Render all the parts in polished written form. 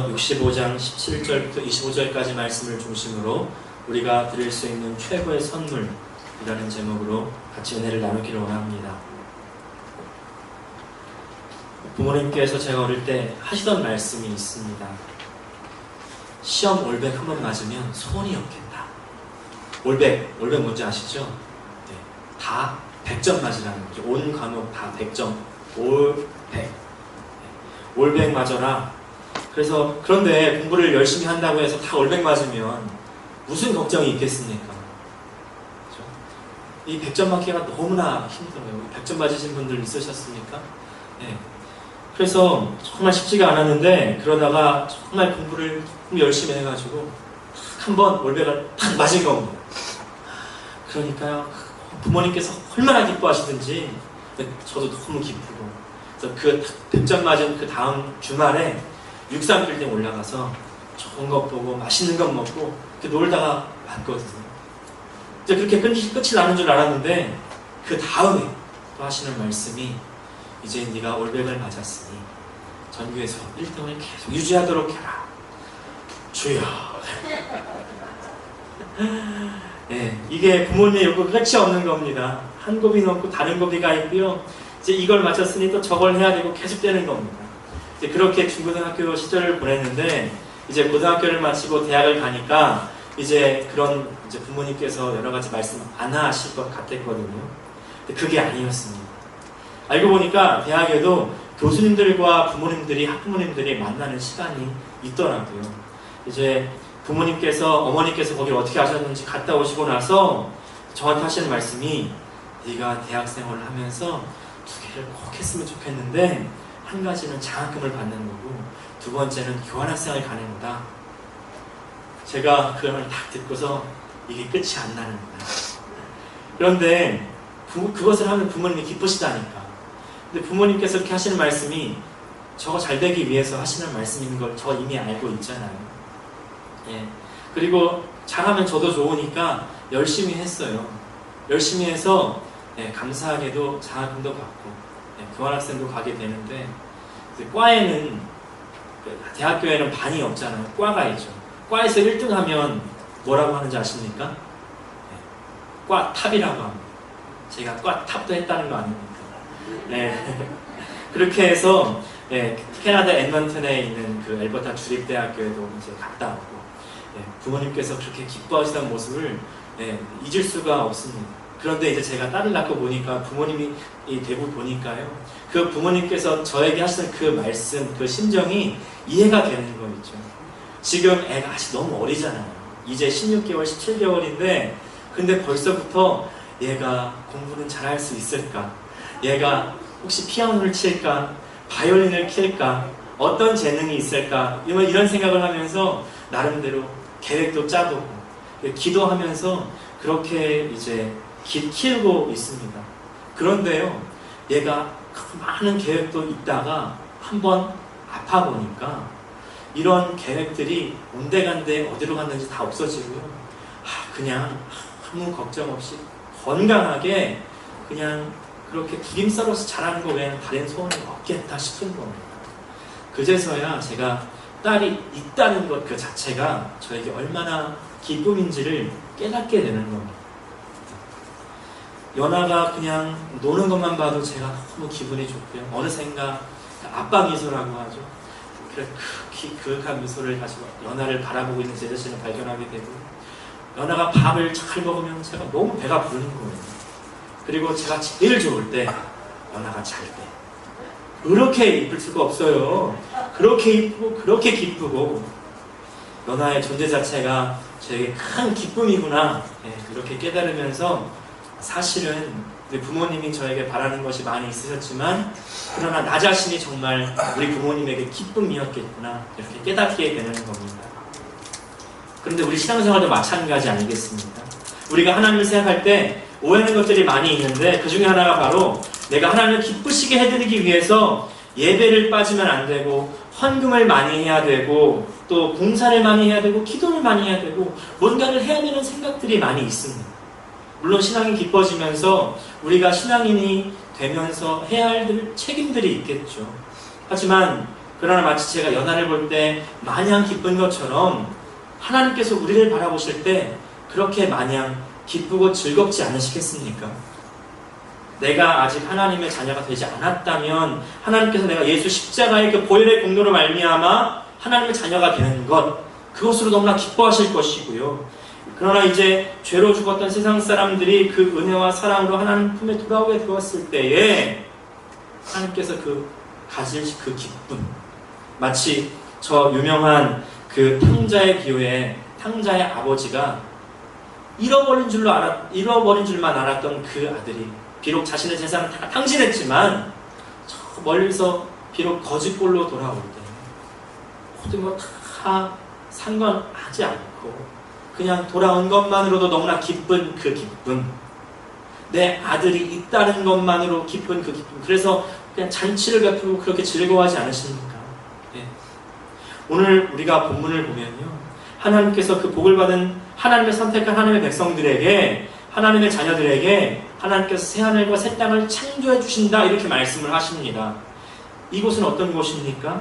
65장 17절부터 25절까지 말씀을 중심으로 우리가 드릴 수 있는 최고의 선물이라는 제목으로 같이 은혜를 나누기를 원합니다. 부모님께서 제가 어릴 때 하시던 말씀이 있습니다. 시험 올백 한 번 맞으면 소원이 없겠다. 올백 뭔지 아시죠? 네, 다 100점 맞으라는 거죠. 온 과목 다 100점. 올백. 올백 맞아라. 그래서 그런데 공부를 열심히 한다고 해서 다 올백 맞으면 무슨 걱정이 있겠습니까? 그렇죠? 이 100점 맞기가 너무나 힘들어요. 100점 맞으신 분들 있으셨습니까? 네. 그래서 정말 쉽지가 않았는데 그러다가 정말 공부를 너무 열심히 해가지고 한번 올백을 탁 맞은 겁니다. 그러니까요, 부모님께서 얼마나 기뻐하시든지 저도 너무 기쁘고, 그래서 그 100점 맞은 그 다음 주말에 63빌딩 올라가서 좋은 것 보고 맛있는 것 먹고 이렇게 놀다가 왔거든요. 이제 그렇게 끝이 나는 줄 알았는데 그 다음에 또 하시는 말씀이, 이제 네가 올백을 맞았으니 전교에서 1등을 계속 유지하도록 해라. 주여. 네, 이게 부모님의 욕구가 끝이 없는 겁니다. 한 고비 넘고 다른 고비가 있고요. 이제 이걸 맞췄으니 또 저걸 해야 되고 계속 되는 겁니다. 이제 그렇게 중고등학교 시절을 보냈는데, 이제 고등학교를 마치고 대학을 가니까 이제 그런 이제 부모님께서 여러 가지 말씀 안 하실 것 같았거든요. 근데 그게 아니었습니다. 알고 보니까 대학에도 교수님들과 부모님들이, 학부모님들이 만나는 시간이 있더라고요. 이제 부모님께서, 어머니께서 거기 어떻게 하셨는지 갔다 오시고 나서 저한테 하시는 말씀이, 네가 대학생활을 하면서 2개를 꼭 했으면 좋겠는데 한 가지는 장학금을 받는 거고 두 번째는 교환학생을 가는 거다. 제가 그 말을 딱 듣고서 이게 끝이 안 나는 거다. 그런데 그것을 하면 부모님이 기쁘시다니까. 근데 부모님께서 이렇게 하시는 말씀이 저거 잘 되기 위해서 하시는 말씀인 걸 저 이미 알고 있잖아요. 예. 그리고 잘하면 저도 좋으니까 열심히 했어요. 열심히 해서 감사하게도 장학금도 받고 교환학생도 가게 되는데, 과에는, 대학교에는 반이 없잖아요. 과가 있죠. 과에서 1등 하면 뭐라고 하는지 아십니까? 과 탑이라고 합니다. 제가 과 탑도 했다는 거 아닙니까? 네. 그렇게 해서 캐나다 edmonton에 있는 그 엘버타 주립대학교에도 이제 갔다 오고, 부모님께서 그렇게 기뻐하시던 모습을 잊을 수가 없습니다. 그런데 이제 제가 딸을 낳고 보니까, 부모님이 되고 보니까요, 그 부모님께서 저에게 하시는 그 말씀, 그 심정이 이해가 되는 거 있죠. 지금 애가 아직 너무 어리잖아요. 이제 16개월, 17개월인데 근데 벌써부터 얘가 공부는 잘할 수 있을까? 얘가 혹시 피아노를 칠까? 바이올린을 킬까? 어떤 재능이 있을까? 이런 생각을 하면서 나름대로 계획도 짜보고 기도하면서 그렇게 이제 키우고 있습니다. 그런데요, 얘가 많은 계획도 있다가 한번 아파 보니까 이런 계획들이 온데간데 어디로 갔는지 다 없어지고요. 그냥 아무 걱정 없이 건강하게 그냥 그렇게 구김살로서 자라는 거 외에는 다른 소원이 없겠다 싶은 겁니다. 그제서야 제가 딸이 있다는 것 그 자체가 저에게 얼마나 기쁨인지를 깨닫게 되는 겁니다. 연아가 그냥 노는 것만 봐도 제가 너무 기분이 좋고요. 어느샌가 아빠 미소라고 하죠. 그윽한 미소를 가지고 연아를 바라보고 있는 제 자신을 발견하게 되고, 연아가 밥을 잘 먹으면 제가 너무 배가 부르는 거예요. 그리고 제가 제일 좋을 때 연아가 잘 때 그렇게 이쁠 수가 없어요. 그렇게 이쁘고 그렇게 기쁘고, 연아의 존재 자체가 저에게 큰 기쁨이구나, 그렇게 깨달으면서, 사실은 부모님이 저에게 바라는 것이 많이 있으셨지만 그러나 나 자신이 정말 우리 부모님에게 기쁨이었겠구나, 이렇게 깨닫게 되는 겁니다. 그런데 우리 신앙생활도 마찬가지 아니겠습니까? 우리가 하나님을 생각할 때 오해하는 것들이 많이 있는데, 그 중에 하나가 바로 내가 하나님을 기쁘시게 해드리기 위해서 예배를 빠지면 안 되고, 헌금을 많이 해야 되고, 또 봉사를 많이 해야 되고, 기도를 많이 해야 되고, 뭔가를 해야 되는 생각들이 많이 있습니다. 물론 신앙이 깊어지면서 우리가 신앙인이 되면서 해야 할 책임들이 있겠죠. 하지만 그러나 마치 제가 연하를 볼 때 마냥 기쁜 것처럼 하나님께서 우리를 바라보실 때 그렇게 마냥 기쁘고 즐겁지 않으시겠습니까? 내가 아직 하나님의 자녀가 되지 않았다면 하나님께서 내가 예수 십자가의 그 보혈의 공로로 말미암아 하나님의 자녀가 되는 것, 그것으로 너무나 기뻐하실 것이고요. 그러나 이제 죄로 죽었던 세상 사람들이 그 은혜와 사랑으로 하나님 품에 돌아오게 되었을 때에 하나님께서 가질 그 기쁨, 마치 저 유명한 그 탕자의 비유에 탕자의 아버지가 잃어버린 줄만 알았던 그 아들이 비록 자신의 재산을 다 탕진했지만 저 멀리서 비록 거짓골로 돌아올 때 모든 거 다 상관하지 않고 그냥 돌아온 것만으로도 너무나 기쁜 그 기쁨, 내 아들이 있다는 것만으로 기쁜 그 기쁨, 그래서 그냥 잔치를 베풀고 그렇게 즐거워하지 않으십니까? 네. 오늘 우리가 본문을 보면요, 하나님께서 그 복을 받은 하나님의 선택한 하나님의 백성들에게, 하나님의 자녀들에게 하나님께서 새하늘과 새 땅을 창조해 주신다, 이렇게 말씀을 하십니다. 이곳은 어떤 곳입니까?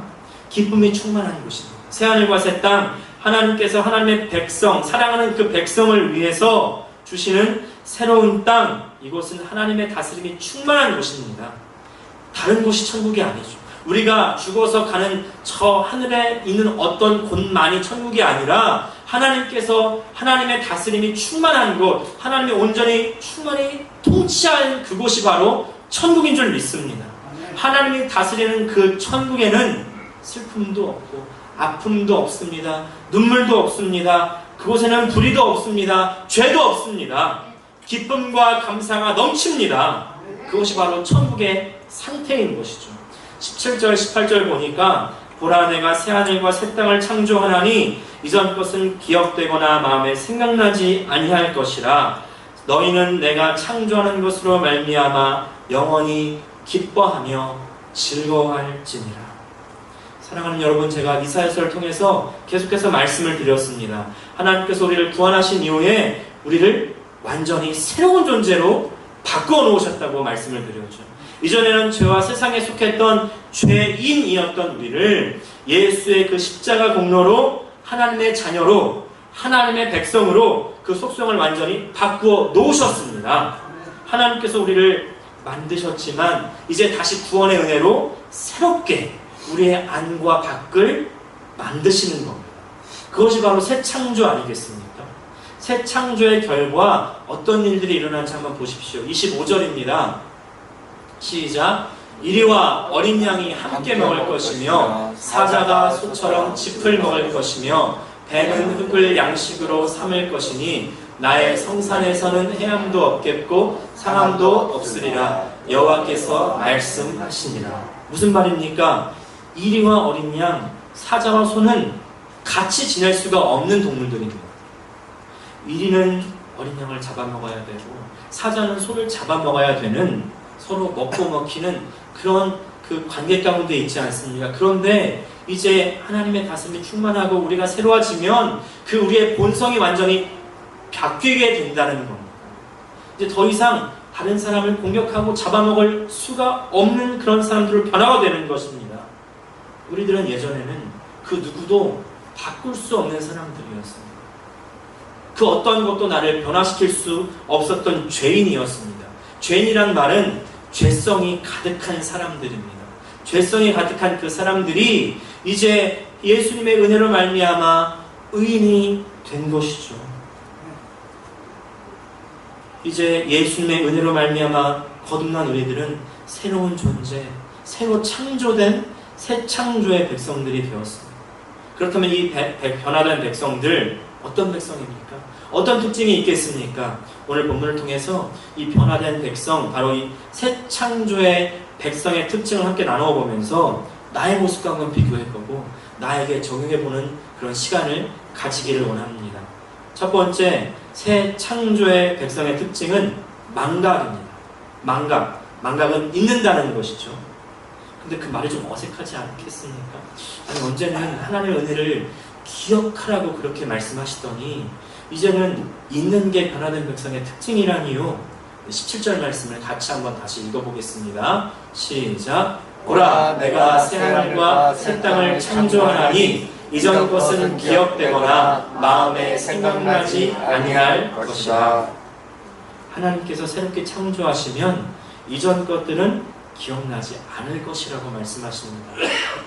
기쁨이 충만한 곳입니다. 새하늘과 새 땅, 하나님께서 하나님의 백성, 사랑하는 그 백성을 위해서 주시는 새로운 땅, 이곳은 하나님의 다스림이 충만한 곳입니다. 다른 곳이 천국이 아니죠. 우리가 죽어서 가는 저 하늘에 있는 어떤 곳만이 천국이 아니라 하나님께서 하나님의 다스림이 충만한 곳, 하나님이 온전히 충만히 통치할 그곳이 바로 천국인 줄 믿습니다. 하나님이 다스리는 그 천국에는 슬픔도 없고 아픔도 없습니다. 눈물도 없습니다. 그곳에는 불의도 없습니다. 죄도 없습니다. 기쁨과 감사가 넘칩니다. 그것이 바로 천국의 상태인 것이죠. 17절, 18절 보니까 보라 내가 새하늘과 새 땅을 창조하나니 이전 것은 기억되거나 마음에 생각나지 아니할 것이라 너희는 내가 창조하는 것으로 말미암아 영원히 기뻐하며 즐거워할지니라. 사랑하는 여러분, 제가 이사야서를 통해서 계속해서 말씀을 드렸습니다. 하나님께서 우리를 구원하신 이후에 우리를 완전히 새로운 존재로 바꾸어 놓으셨다고 말씀을 드렸죠. 이전에는 죄와 세상에 속했던 죄인이었던 우리를 예수의 그 십자가 공로로 하나님의 자녀로, 하나님의 백성으로 그 속성을 완전히 바꾸어 놓으셨습니다. 하나님께서 우리를 만드셨지만 이제 다시 구원의 은혜로 새롭게 우리의 안과 밖을 만드시는 겁니다. 그것이 바로 새 창조 아니겠습니까? 새 창조의 결과 어떤 일들이 일어난지 한번 보십시오. 25절입니다. 시작. 이리와 어린 양이 함께 먹을 것이며 사자가 소처럼 짚을 먹을 것이며 배는 흙을 양식으로 삼을 것이니 나의 성산에서는 해함도 없겠고 상함도 없으리라 여호와께서 말씀하시니라. 무슨 말입니까? 이리와 어린 양, 사자와 소는 같이 지낼 수가 없는 동물들입니다. 이리는 어린 양을 잡아먹어야 되고 사자는 소를 잡아먹어야 되는, 서로 먹고 먹히는 그런 그 관계 가운데 있지 않습니까? 그런데 이제 하나님의 다스림이 충만하고 우리가 새로워지면 그 우리의 본성이 완전히 바뀌게 된다는 겁니다. 이제 더 이상 다른 사람을 공격하고 잡아먹을 수가 없는 그런 사람들을 변화가 되는 것입니다. 우리들은 예전에는 그 누구도 바꿀 수 없는 사람들이었습니다. 그 어떤 것도 나를 변화시킬 수 없었던 죄인이었습니다. 죄인이란 말은 죄성이 가득한 사람들입니다. 죄성이 가득한 그 사람들이 이제 예수님의 은혜로 말미암아 의인이 된 것이죠. 이제 예수님의 은혜로 말미암아 거듭난 우리들은 새로운 존재, 새로 창조된 새 창조의 백성들이 되었습니다. 그렇다면 이 변화된 백성들, 어떤 백성입니까? 어떤 특징이 있겠습니까? 오늘 본문을 통해서 이 변화된 백성, 바로 이 새 창조의 백성의 특징을 함께 나누어 보면서 나의 모습과 한번 비교해보고 나에게 적용해보는 그런 시간을 가지기를 원합니다. 첫 번째, 새 창조의 백성의 특징은 망각입니다. 망각은 잊는다는 것이죠. 근데 그 말이 좀 어색하지 않겠습니까? 아니, 언제는 하나님의 은혜를 기억하라고 그렇게 말씀하시더니 이제는 잊는 게 변화된 백성의 특징이라니요. 17절 말씀을 같이 한번 다시 읽어보겠습니다. 시작. 보라, 내가 새하늘과 새 땅을 창조하나니 이전 것은 기억되거나 마음에 생각나지 아니할 것이다. 하나님께서 새롭게 창조하시면 이전 것들은 기억나지 않을 것이라고 말씀하십니다.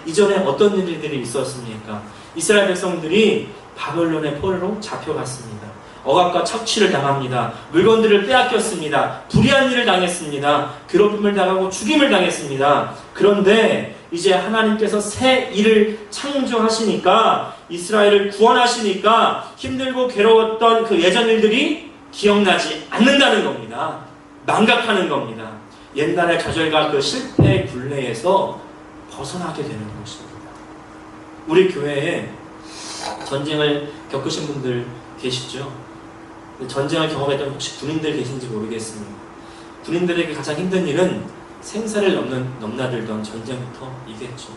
이전에 어떤 일들이 있었습니까? 이스라엘 백성들이 바벨론의 포로로 잡혀갔습니다. 억압과 착취를 당합니다. 물건들을 빼앗겼습니다. 불의한 일을 당했습니다. 괴롭힘을 당하고 죽임을 당했습니다. 그런데 이제 하나님께서 새 일을 창조하시니까, 이스라엘을 구원하시니까 힘들고 괴로웠던 그 예전 일들이 기억나지 않는다는 겁니다. 망각하는 겁니다. 옛날의 좌절과 그 실패의 굴레에서 벗어나게 되는 것입니다. 우리 교회에 전쟁을 겪으신 분들 계시죠? 전쟁을 경험했던 혹시 군인들 계신지 모르겠습니다. 군인들에게 가장 힘든 일은 생사를 넘나들던 전쟁터이겠죠.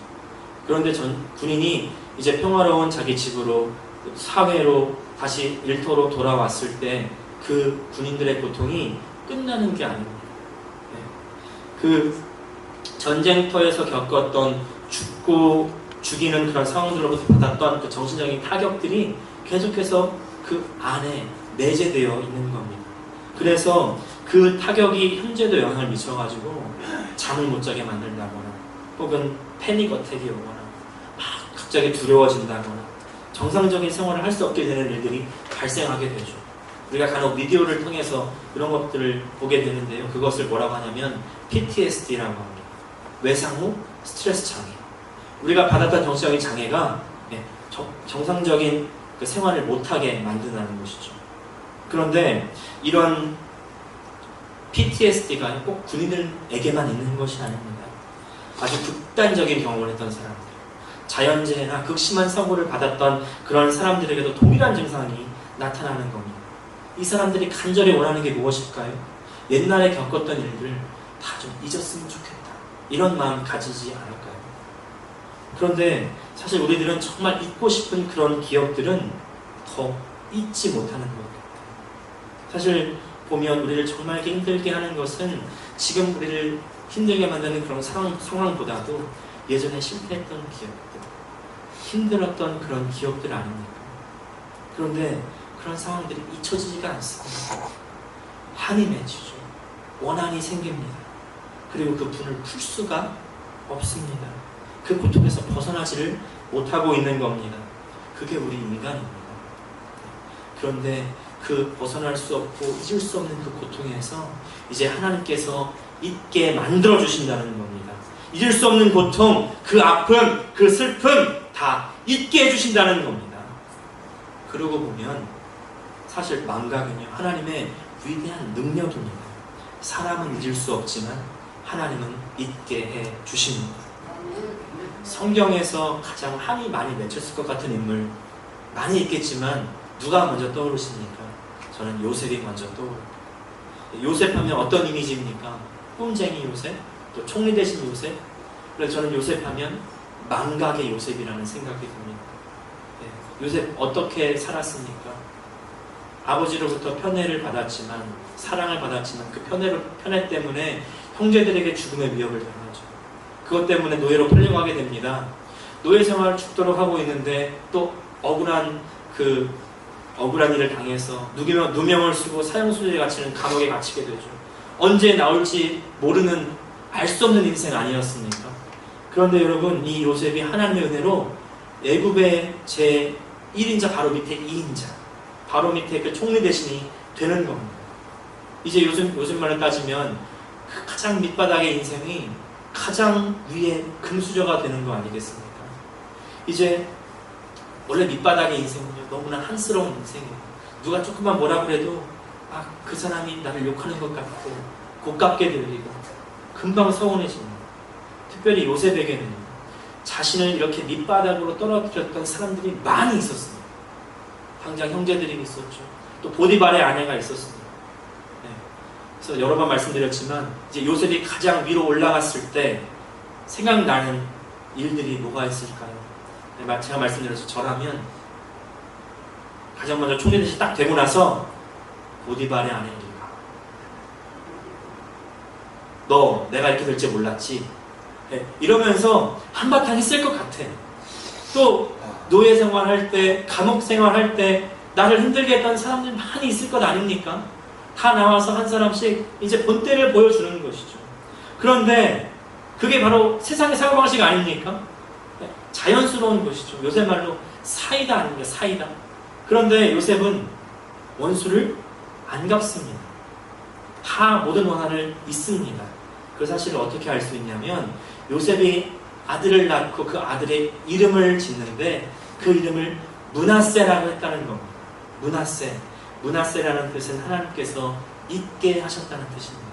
그런데 군인이 이제 평화로운 자기 집으로, 사회로, 다시 일터로 돌아왔을 때 그 군인들의 고통이 끝나는 게 아닙니다. 그 전쟁터에서 겪었던 죽고 죽이는 그런 상황들로부터 받았던 그 정신적인 타격들이 계속해서 그 안에 내재되어 있는 겁니다. 그래서 그 타격이 현재도 영향을 미쳐가지고 잠을 못 자게 만든다거나, 혹은 패닉 어택이 오거나, 갑자기 두려워진다거나, 정상적인 생활을 할 수 없게 되는 일들이 발생하게 되죠. 우리가 간혹 비디오를 통해서 그런 것들을 보게 되는데요. 그것을 뭐라고 하냐면 PTSD라고 합니다. 외상 후 스트레스 장애. 우리가 받았던 정신적인 장애가 정상적인 그 생활을 못하게 만든다는 것이죠. 그런데 이런 PTSD가 꼭 군인들에게만 있는 것이 아닙니다. 아주 극단적인 경험을 했던 사람들, 자연재해나 극심한 사고를 받았던 그런 사람들에게도 동일한 증상이 나타나는 겁니다. 이 사람들이 간절히 원하는 게 무엇일까요? 옛날에 겪었던 일들 다 좀 잊었으면 좋겠다, 이런 마음 가지지 않을까요? 그런데 사실 우리들은 정말 잊고 싶은 그런 기억들은 더 잊지 못하는 것 같아요. 사실 보면 우리를 정말 힘들게 하는 것은 지금 우리를 힘들게 만드는 그런 상황보다도 예전에 실패했던 기억들, 힘들었던 그런 기억들 아닙니까? 그런데 그런 상황들이 잊혀지지가 않습니다. 한이 맺히죠. 원한이 생깁니다. 그리고 그 분을 풀 수가 없습니다. 그 고통에서 벗어나지를 못하고 있는 겁니다. 그게 우리 인간입니다. 그런데 그 벗어날 수 없고 잊을 수 없는 그 고통에서 이제 하나님께서 잊게 만들어 주신다는 겁니다. 잊을 수 없는 고통, 그 아픔, 그 슬픔 다 잊게 해주신다는 겁니다. 그러고 보면 사실 망각은요, 하나님의 위대한 능력입니다. 사람은 잊을 수 없지만 하나님은 잊게 해 주십니다. 성경에서 가장 한이 많이 맺혔을 것 같은 인물 많이 있겠지만 누가 먼저 떠오르십니까? 저는 요셉이 먼저 떠오릅니다. 요셉 하면 어떤 이미지입니까? 꿈쟁이 요셉, 또 총리 되신 요셉. 그래서 저는 요셉 하면 망각의 요셉이라는 생각이 듭니다. 요셉 어떻게 살았습니까? 아버지로부터 편애를 받았지만, 사랑을 받았지만 그 편애 때문에 형제들에게 죽음의 위협을 당하죠. 그것 때문에 노예로 팔려가게 됩니다. 노예 생활을 죽도록 하고 있는데 또 억울한 일을 당해서 누명을 쓰고 사형수에 갇히는 감옥에 갇히게 되죠. 언제 나올지 모르는, 알 수 없는 인생 아니었습니까? 그런데 여러분, 이 요셉이 하나님의 은혜로 애굽의 제 1인자 바로 밑에 2인자, 바로 밑에 그 총리 대신이 되는 겁니다. 이제 요즘 말로 따지면 그 가장 밑바닥의 인생이 가장 위에 금수저가 되는 거 아니겠습니까? 이제 원래 밑바닥의 인생은요, 너무나 한스러운 인생이에요. 누가 조금만 뭐라 그래도 그 사람이 나를 욕하는 것 같고 고깝게 들리고 금방 서운해집니다. 특별히 요셉에게는 자신을 이렇게 밑바닥으로 떨어뜨렸던 사람들이 많이 있었습니다. 당장 형제들이 있었죠. 또 보디발의 아내가 있었습니다. 그래서 여러 번 말씀드렸지만 이제 요셉이 가장 위로 올라갔을 때 생각나는 일들이 뭐가 있을까요? 제가 말씀드렸죠. 저라면 가장 먼저 총리 대신 딱 되고 나서 보디발의 아내입니다. 너 내가 이렇게 될 줄 몰랐지? 이러면서 한바탕 했을 것 같아. 또 노예 생활할 때, 감옥 생활할 때 나를 힘들게 했던 사람들 많이 있을 것 아닙니까? 다 나와서 한 사람씩 이제 본때를 보여주는 것이죠. 그런데 그게 바로 세상의 사고방식 아닙니까? 자연스러운 것이죠. 요새 말로 사이다 아닙니까? 사이다. 그런데 요셉은 원수를 안 갚습니다. 다 모든 원한을 잊습니다. 그 사실을 어떻게 알 수 있냐면 요셉이 아들을 낳고 그 아들의 이름을 짓는데 그 이름을 므낫세라고 했다는 겁니다. 므낫세. 므낫세라는 뜻은 하나님께서 잊게 하셨다는 뜻입니다.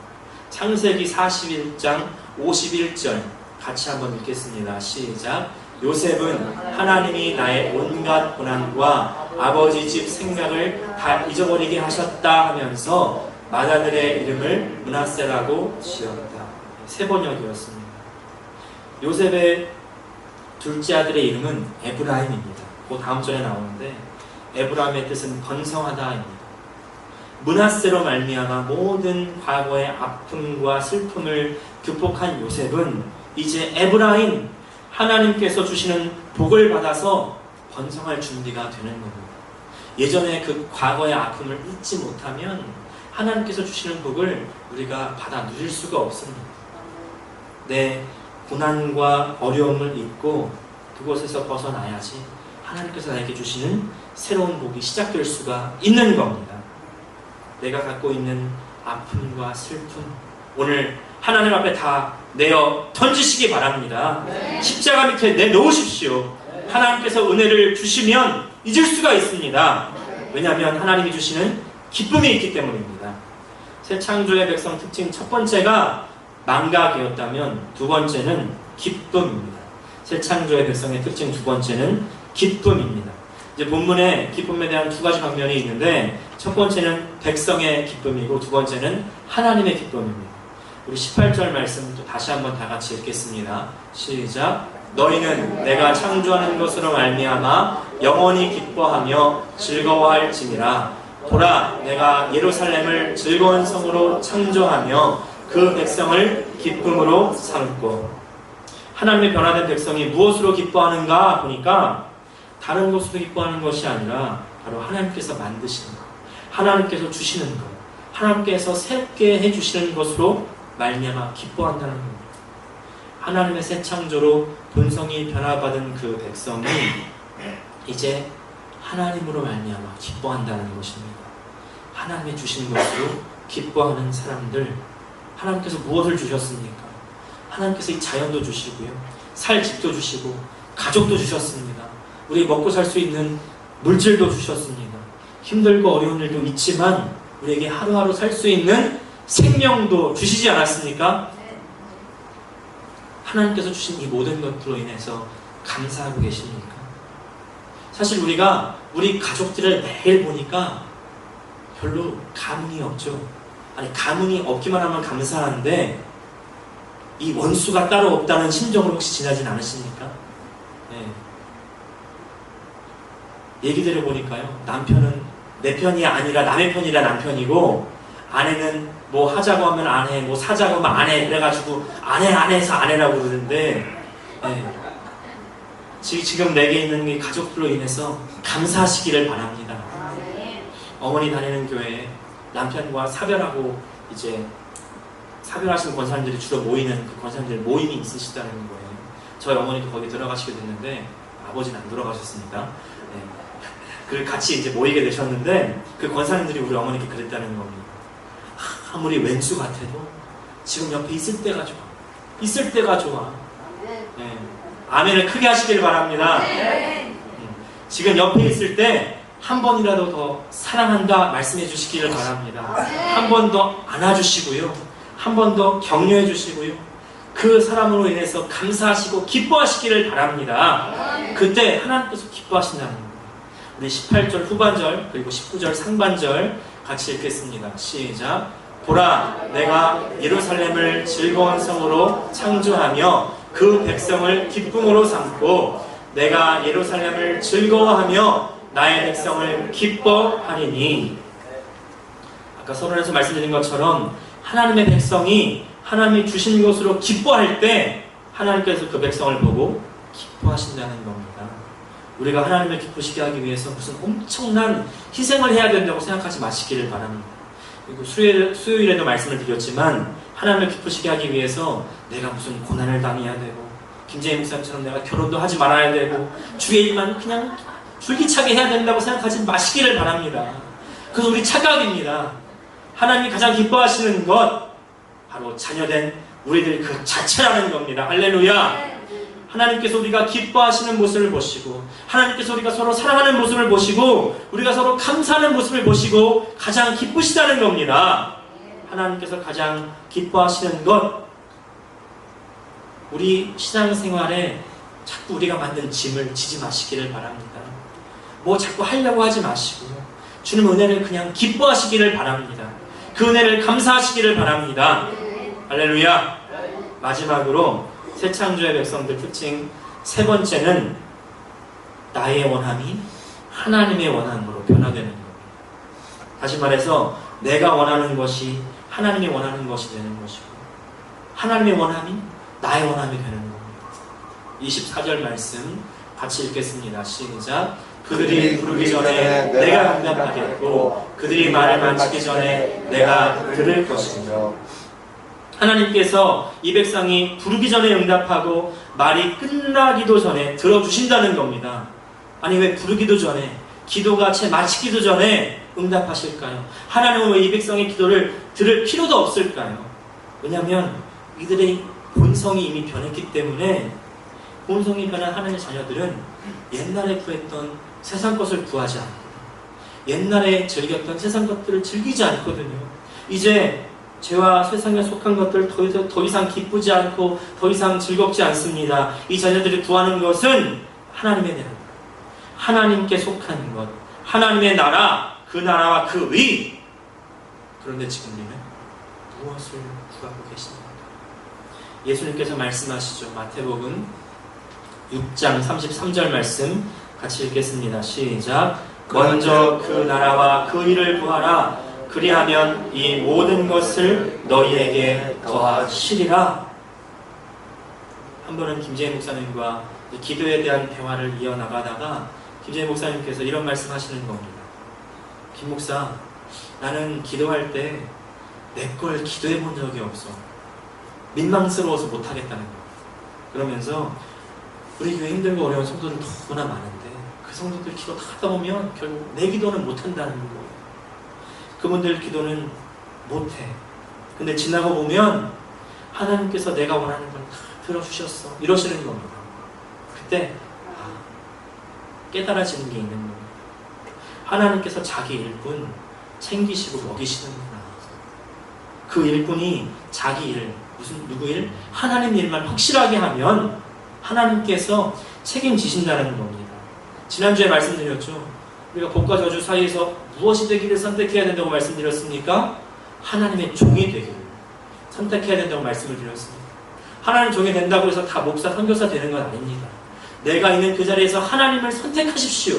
창세기 41장 51절 같이 한번 읽겠습니다. 시작. 요셉은 하나님이 나의 온갖 고난과 아버지 집 생각을 다 잊어버리게 하셨다 하면서 맏아들의 이름을 므낫세라고 지었다. 세 번역이었습니다. 요셉의 둘째 아들의 이름은 에브라임입니다. 그 다음 절에 나오는데 에브라임의 뜻은 번성하다입니다. 므낫세로 말미암아 모든 과거의 아픔과 슬픔을 극복한 요셉은 이제 에브라임, 하나님께서 주시는 복을 받아서 번성할 준비가 되는 겁니다. 예전에 그 과거의 아픔을 잊지 못하면 하나님께서 주시는 복을 우리가 받아 누릴 수가 없습니다. 내 고난과 어려움을 잊고 그곳에서 벗어나야지 하나님께서 나에게 주시는 새로운 복이 시작될 수가 있는 겁니다. 내가 갖고 있는 아픔과 슬픔, 오늘 하나님 앞에 다 내어 던지시기 바랍니다. 십자가 밑에 내놓으십시오. 하나님께서 은혜를 주시면 잊을 수가 있습니다. 왜냐하면 하나님이 주시는 기쁨이 있기 때문입니다. 새 창조의 백성 특징 첫 번째가 망각이었다면 두 번째는 기쁨입니다. 새 창조의 백성의 특징 두 번째는 기쁨입니다. 이제 본문에 기쁨에 대한 두 가지 방면이 있는데 첫 번째는 백성의 기쁨이고 두 번째는 하나님의 기쁨입니다. 우리 18절 말씀 또 다시 한번 다 같이 읽겠습니다. 시작. 너희는 내가 창조하는 것으로 말미암아 영원히 기뻐하며 즐거워할지니라. 보라, 내가 예루살렘을 즐거운 성으로 창조하며 그 백성을 기쁨으로 삼고. 하나님의 변화된 백성이 무엇으로 기뻐하는가 보니까 다른 것으로 기뻐하는 것이 아니라 바로 하나님께서 만드시는 것, 하나님께서 주시는 것, 하나님께서 새롭게 해주시는 것으로 말미암아 기뻐한다는 겁니다. 하나님의 새 창조로 본성이 변화받은 그 백성이 이제 하나님으로 말미암아 기뻐한다는 것입니다. 하나님이 주신 것으로 기뻐하는 사람들, 하나님께서 무엇을 주셨습니까? 하나님께서 이 자연도 주시고요, 살 집도 주시고 가족도 주셨습니다. 우리 먹고 살 수 있는 물질도 주셨습니다. 힘들고 어려운 일도 있지만 우리에게 하루하루 살 수 있는 생명도 주시지 않았습니까? 하나님께서 주신 이 모든 것들로 인해서 감사하고 계십니까? 사실 우리가 우리 가족들을 매일 보니까 별로 감흥이 없죠. 아니, 감흥이 없기만 하면 감사한데 이 원수가 따로 없다는 심정으로 혹시 지나진 않으십니까? 네. 얘기 들어보니까요, 남편은 내 편이 아니라 남의 편이라 남편이고, 아내는 뭐 하자고 하면 아내, 뭐 사자고 하면 아내, 그래가지고 아내에서 아내라고 그러는데, 네. 지금 내게 있는 이 가족들로 인해서 감사하시기를 바랍니다. 어머니 다니는 교회에 남편과 사별하고 이제 사별하시는 권사님들이 주로 모이는 그 권사님들 모임이 있으시다는 거예요. 저희 어머니도 거기 들어가시게 됐는데 아버지는 안 들어가셨습니다. 네. 그 같이 이제 모이게 되셨는데 그 권사님들이 우리 어머니께 그랬다는 겁니다. 아무리 왼수 같아도 지금 옆에 있을 때가 좋아. 있을 때가 좋아. 네. 아멘을 크게 하시길 바랍니다. 지금 옆에 있을 때 한 번이라도 더 사랑한다 말씀해 주시기를 바랍니다. 한 번 더 안아주시고요, 한 번 더 격려해 주시고요, 그 사람으로 인해서 감사하시고 기뻐하시기를 바랍니다. 그때 하나님께서 기뻐하신다는 겁니다. 우리 18절 후반절 그리고 19절 상반절 같이 읽겠습니다. 시작. 보라, 내가 예루살렘을 즐거운 성으로 창조하며 그 백성을 기쁨으로 삼고 내가 예루살렘을 즐거워하며 나의 백성을 기뻐하리니. 아까 서론에서 말씀드린 것처럼 하나님의 백성이 하나님이 주신 것으로 기뻐할 때 하나님께서 그 백성을 보고 기뻐하신다는 겁니다. 우리가 하나님을 기쁘시게 하기 위해서 무슨 엄청난 희생을 해야 된다고 생각하지 마시기를 바랍니다. 그리고 수요일에도 말씀을 드렸지만 하나님을 기쁘시게 하기 위해서 내가 무슨 고난을 당해야 되고 김재희 목사님처럼 내가 결혼도 하지 말아야 되고 주의 일만 그냥 줄기차게 해야 된다고 생각하지 마시기를 바랍니다. 그건 우리 착각입니다. 하나님이 가장 기뻐하시는 것 바로 자녀된 우리들 그 자체라는 겁니다. 할렐루야. 하나님께서 우리가 기뻐하시는 모습을 보시고 하나님께서 우리가 서로 사랑하는 모습을 보시고 우리가 서로 감사하는 모습을 보시고 가장 기쁘시다는 겁니다. 하나님께서 가장 기뻐하시는 것, 우리 신앙생활에 자꾸 우리가 만든 짐을 지지 마시기를 바랍니다. 뭐 자꾸 하려고 하지 마시고 주님 은혜를 그냥 기뻐하시기를 바랍니다. 그 은혜를 감사하시기를 바랍니다. 할렐루야. 마지막으로 새창조의 백성들 특징 세 번째는 나의 원함이 하나님의 원함으로 변화되는 겁니다. 다시 말해서 내가 원하는 것이 하나님이 원하는 것이 되는 것이고 하나님의 원함이 나의 원함이 되는 겁니다. 24절 말씀 같이 읽겠습니다. 시작. 그들이 부르기 전에 내가 응답하겠고 그들이 말을 마치기 전에 내가 들을 것이며 하나님께서 이 백성이 부르기 전에 응답하고 말이 끝나기도 전에 들어주신다는 겁니다. 아니 왜 부르기도 전에 기도가 채 마치기도 전에 응답하실까요? 하나님은 왜 이 백성의 기도를 들을 필요도 없을까요? 왜냐하면 이들의 본성이 이미 변했기 때문에 본성이 변한 하나님의 자녀들은 옛날에 구했던 세상 것을 구하지 않고 옛날에 즐겼던 세상 것들을 즐기지 않거든요. 이제 죄와 세상에 속한 것들 더 이상 기쁘지 않고 더 이상 즐겁지 않습니다. 이 자녀들이 구하는 것은 하나님의 나라, 하나님께 속한 것, 하나님의 나라, 그 나라와 그 의. 그런데 지금 우리는 무엇을 구하고 계십니까? 예수님께서 말씀하시죠. 마태복음 6장 33절 말씀 같이 읽겠습니다. 시작. 먼저 그 나라와 그 의를 구하라. 그리하면 이 모든 것을 너희에게 더하시리라. 한 번은 김재희 목사님과 기도에 대한 대화를 이어나가다가 김재희 목사님께서 이런 말씀 하시는 겁니다. 김 목사, 나는 기도할 때 내 걸 기도해 본 적이 없어. 민망스러워서 못하겠다는 거예요. 그러면서 우리 교회 힘들고 어려운 성도들 너무나 많은데 그 성도들 기도 다 하다 보면 결국 내 기도는 못한다는 거예요. 그분들 기도는 못해. 근데 지나고 보면 하나님께서 내가 원하는 걸 다 들어주셨어. 이러시는 겁니다. 그때 깨달아지는 게 있는 겁니다. 하나님께서 자기 일꾼 챙기시고 먹이시는구나. 그 일꾼이 자기 일, 누구 일? 하나님 일만 확실하게 하면 하나님께서 책임지신다는 겁니다. 지난주에 말씀드렸죠. 우리가 복과 저주 사이에서 무엇이 되기를 선택해야 된다고 말씀드렸습니까? 하나님의 종이 되기를 선택해야 된다고 말씀을 드렸습니다. 하나님 종이 된다고 해서 다 목사, 선교사 되는 건 아닙니다. 내가 있는 그 자리에서 하나님을 선택하십시오.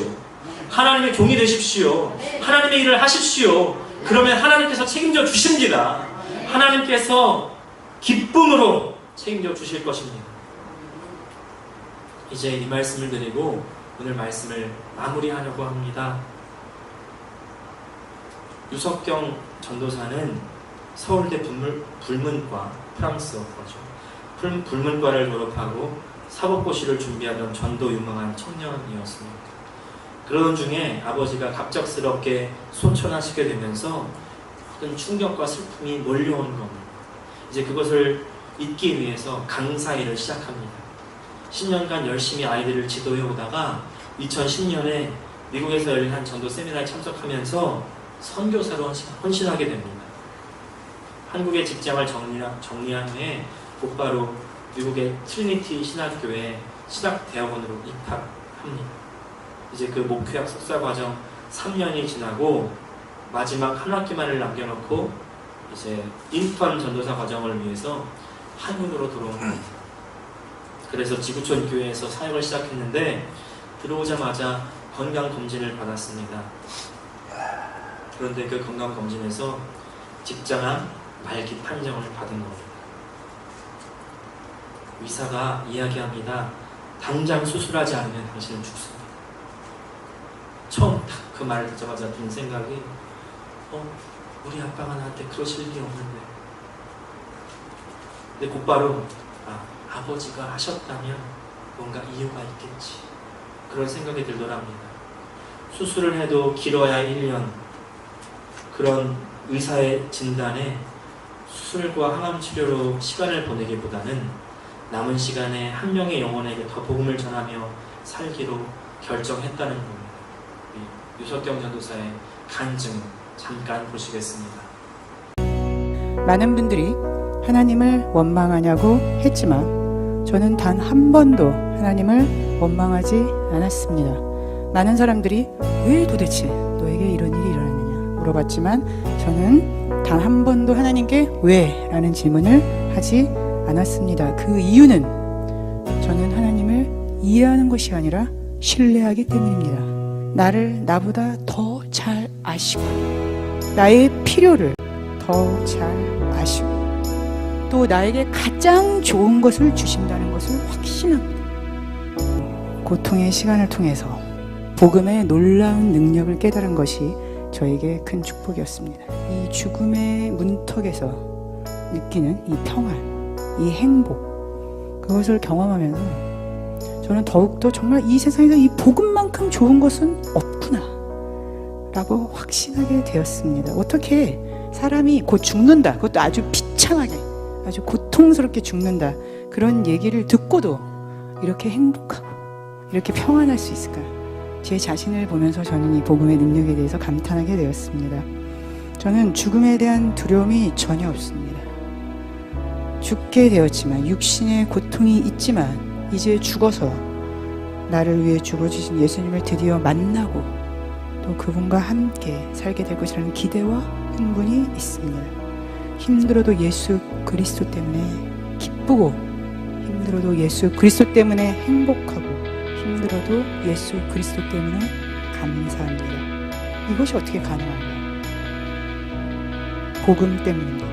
하나님의 종이 되십시오. 하나님의 일을 하십시오. 그러면 하나님께서 책임져 주십니다. 하나님께서 기쁨으로 책임져 주실 것입니다. 이제 이 말씀을 드리고 오늘 말씀을 마무리하려고 합니다. 유석경 전도사는 서울대 불문과, 프랑스어죠. 불문과를 졸업하고 사법고시를 준비하던 전도 유망한 청년이었습니다. 그러던 중에 아버지가 갑작스럽게 소천하시게 되면서 어떤 충격과 슬픔이 몰려온 겁니다. 이제 그것을 잊기 위해서 강사 일을 시작합니다. 10년간 열심히 아이들을 지도해 오다가 2010년에 미국에서 열린 한 전도 세미나에 참석하면서 선교사로 헌신하게 됩니다. 한국의 직장을 정리한 후에 곧바로 미국의 트리니티 신학교에 신학대학원으로 입학합니다. 이제 그 목회학 석사과정 3년이 지나고 마지막 한 학기만을 남겨놓고 이제 인턴 전도사 과정을 위해서 한국으로 들어옵니다. 그래서 지구촌 교회에서 사역을 시작했는데 들어오자마자 건강검진을 받았습니다. 그런데 그 건강검진에서 직장암 말기 판정을 받은 겁니다. 의사가 이야기합니다. 당장 수술하지 않으면 당신은 죽습니다. 처음 딱 그 말을 듣자마자 든 생각이 우리 아빠가 나한테 그러실 일이 없는데. 근데 곧바로 아버지가 하셨다면 뭔가 이유가 있겠지. 그런 생각이 들더랍니다. 수술을 해도 길어야 1년. 그런 의사의 진단에 수술과 항암 치료로 시간을 보내기보다는 남은 시간에 한 명의 영혼에게 더 복음을 전하며 살기로 결정했다는 겁니다. 유석경 전도사의 간증 잠깐 보시겠습니다. 많은 분들이 하나님을 원망하냐고 했지만 저는 단 한 번도 하나님을 원망하지 않았습니다. 많은 사람들이 왜 도대체 너에게 이런 일이 일어났느냐 물어봤지만 저는 단 한 번도 하나님께 왜? 라는 질문을 하지 않았습니다. 그 이유는 저는 하나님을 이해하는 것이 아니라 신뢰하기 때문입니다. 나를 나보다 더 잘 아시고 나의 필요를 더 잘 아시고 또 나에게 가장 좋은 것을 주신다는 것을 확신합니다. 고통의 시간을 통해서 복음의 놀라운 능력을 깨달은 것이 저에게 큰 축복이었습니다. 이 죽음의 문턱에서 느끼는 이 평안, 이 행복, 그것을 경험하면서 저는 더욱더 정말 이 세상에서 이 복음만큼 좋은 것은 없구나 라고 확신하게 되었습니다. 어떻게 사람이 곧 죽는다, 그것도 아주 비참하게 아주 고통스럽게 죽는다, 그런 얘기를 듣고도 이렇게 행복하고 이렇게 평안할 수 있을까? 제 자신을 보면서 저는 이 복음의 능력에 대해서 감탄하게 되었습니다. 저는 죽음에 대한 두려움이 전혀 없습니다. 죽게 되었지만, 육신의 고통이 있지만 이제 죽어서 나를 위해 죽어주신 예수님을 드디어 만나고 또 그분과 함께 살게 될 것이라는 기대와 흥분이 있습니다. 힘들어도 예수 그리스도 때문에 기쁘고, 힘들어도 예수 그리스도 때문에 행복하고, 힘들어도 예수 그리스도 때문에 감사합니다. 이것이 어떻게 가능한가요? 복음 때문입니다.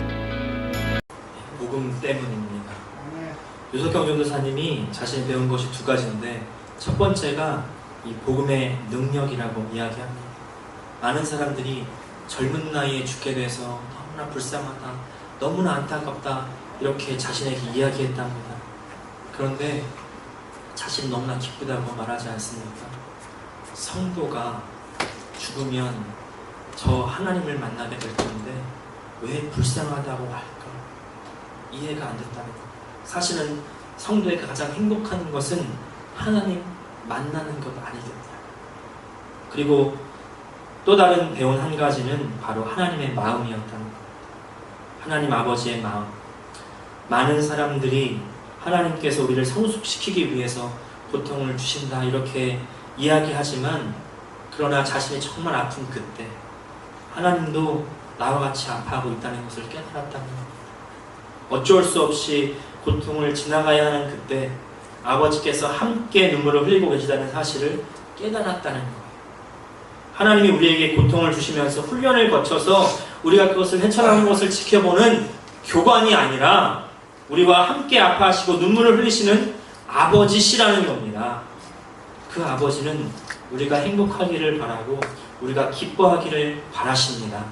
복음 때문입니다. 유석경 전도사님이 자신이 배운 것이 두 가지인데, 첫 번째가 이 복음의 능력이라고 이야기합니다. 많은 사람들이 젊은 나이에 죽게 돼서 너무나 불쌍하다, 너무나 안타깝다 이렇게 자신에게 이야기했답니다. 그런데 자신이 너무나 기쁘다고 말하지 않습니까? 성도가 죽으면 저 하나님을 만나게 될 텐데 왜 불쌍하다고 할까? 이해가 안 됐다는 것. 사실은 성도의 가장 행복한 것은 하나님 만나는 것 아니겠냐. 그리고 또 다른 배운 한 가지는 바로 하나님의 마음이었다는 것. 하나님 아버지의 마음. 많은 사람들이 하나님께서 우리를 성숙시키기 위해서 고통을 주신다 이렇게 이야기하지만, 그러나 자신이 정말 아픈 그때 하나님도 나와 같이 아파하고 있다는 것을 깨달았다는 겁니다. 어쩔 수 없이 고통을 지나가야 하는 그때 아버지께서 함께 눈물을 흘리고 계시다는 사실을 깨달았다는 거예요. 하나님이 우리에게 고통을 주시면서 훈련을 거쳐서 우리가 그것을 헤쳐나가는 것을 지켜보는 교관이 아니라 우리와 함께 아파하시고 눈물을 흘리시는 아버지시라는 겁니다. 그 아버지는 우리가 행복하기를 바라고 우리가 기뻐하기를 바라십니다.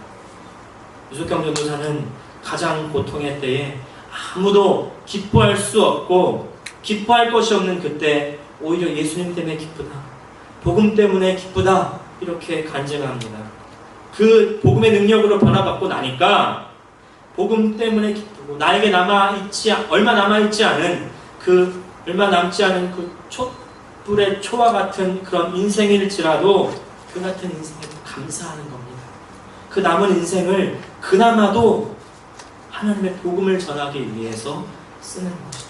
유석경 전도사는 가장 고통의 때에 아무도 기뻐할 수 없고 기뻐할 것이 없는 그때 오히려 예수님 때문에 기쁘다, 복음 때문에 기쁘다 이렇게 간증합니다. 그 복음의 능력으로 변화받고 나니까 복음 때문에 기쁘고, 나에게 얼마 남아있지 않은 그 얼마 남지 않은 그 촛불의 초와 같은 그런 인생일지라도 그 같은 인생에 감사하는 겁니다. 그 남은 인생을 그나마도 하나님의 복음을 전하기 위해서 쓰는 것이죠.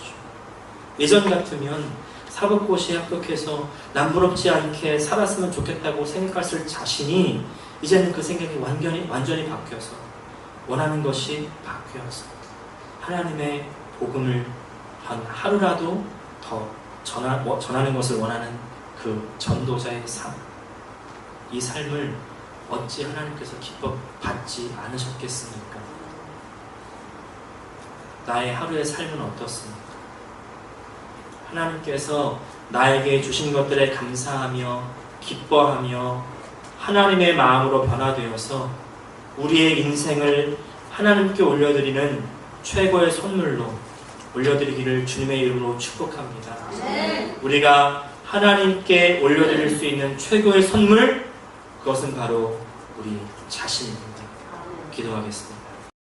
예전 같으면 사법고시에 합격해서 남부럽지 않게 살았으면 좋겠다고 생각했을 자신이 이제는 그 생각이 완전히 바뀌어서 원하는 것이 바뀌어서 하나님의 복음을 단 하루라도 더 전하는 것을 원하는 그 전도자의 삶, 이 삶을 어찌 하나님께서 기뻐 받지 않으셨겠습니까? 나의 하루의 삶은 어떻습니까? 하나님께서 나에게 주신 것들에 감사하며 기뻐하며 하나님의 마음으로 변화되어서 우리의 인생을 하나님께 올려드리는 최고의 선물로 올려드리기를 주님의 이름으로 축복합니다. 우리가 하나님께 올려드릴 수 있는 최고의 선물, 그것은 바로 우리 자신입니다. 기도하겠습니다.